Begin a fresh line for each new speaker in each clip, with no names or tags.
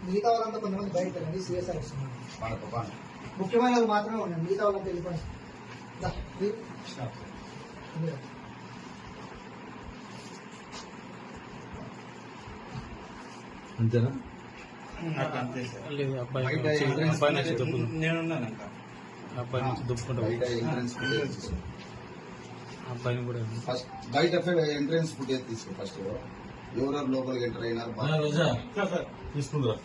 మిగతా వాళ్ళంతా కొంతమంది బయట రండి, సిఎస్ఆర్ వస్తున్నారు. ముఖ్యమైన మాత్రమే ఉన్నాయి, మిగతా వాళ్ళంతా వెళ్ళిపోయి
అంతేనా?
లేదు, అబ్బాయి నుంచి దుప్పుకుంటా అబ్బాయిని కూడా
ఫస్ట్ బయట ఎంట్రన్స్ ఫుడ్ తీసుకో. ఫస్ట్ ఎవరెవరు లోపలికి ఎంటర్ అయినారు తీసుకుంటారా?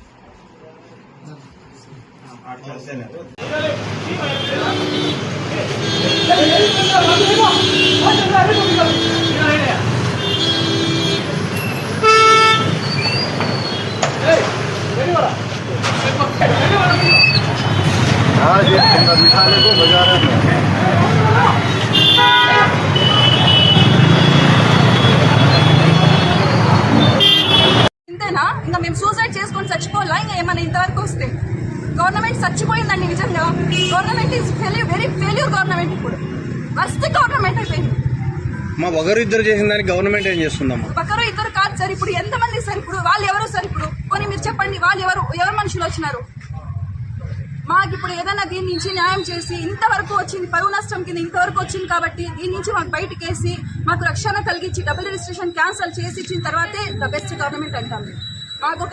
बिठाने को बजा रहे हैं.
ఇంతేనా? ఇంకా మేము సూసైడ్ చేసుకొని చచ్చిపోవాలా? ఇంకా ఏమైనా ఇంతవరకు వస్తే గవర్నమెంట్ చచ్చిపోయిందండి. నిజంగా government is very failure government. ఇప్పుడు ఫస్ట్ గవర్నమెంట్ అయిపోయింది.
మా ఒకరు ఇద్దరు చేసిన దానికి గవర్నమెంట్ ఏం చేస్తుందమ్మా?
ఒకరు ఇద్దరు కాదు సార్. ఇప్పుడు ఎంతమంది సార్? ఇప్పుడు వాళ్ళు ఎవరు సార్? ఇప్పుడు కొన్ని మీరు చెప్పండి, వాళ్ళు ఎవరు మనుషులు వచ్చినారు? మాకు ఇప్పుడు ఏదైనా దీని నుంచి న్యాయం చేసి ఇంతవరకు వచ్చింది, పరువు నష్టం కింద ఇంతవరకు వచ్చింది కాబట్టి దీని నుంచి మాకు బయటకేసి మాకు రక్షణ కలిగించి డబుల్ రిజిస్ట్రేషన్ క్యాన్సిల్ చేసి ఇచ్చిన తర్వాతే ద బెస్ట్ గవర్నమెంట్ అంటాం. మాకు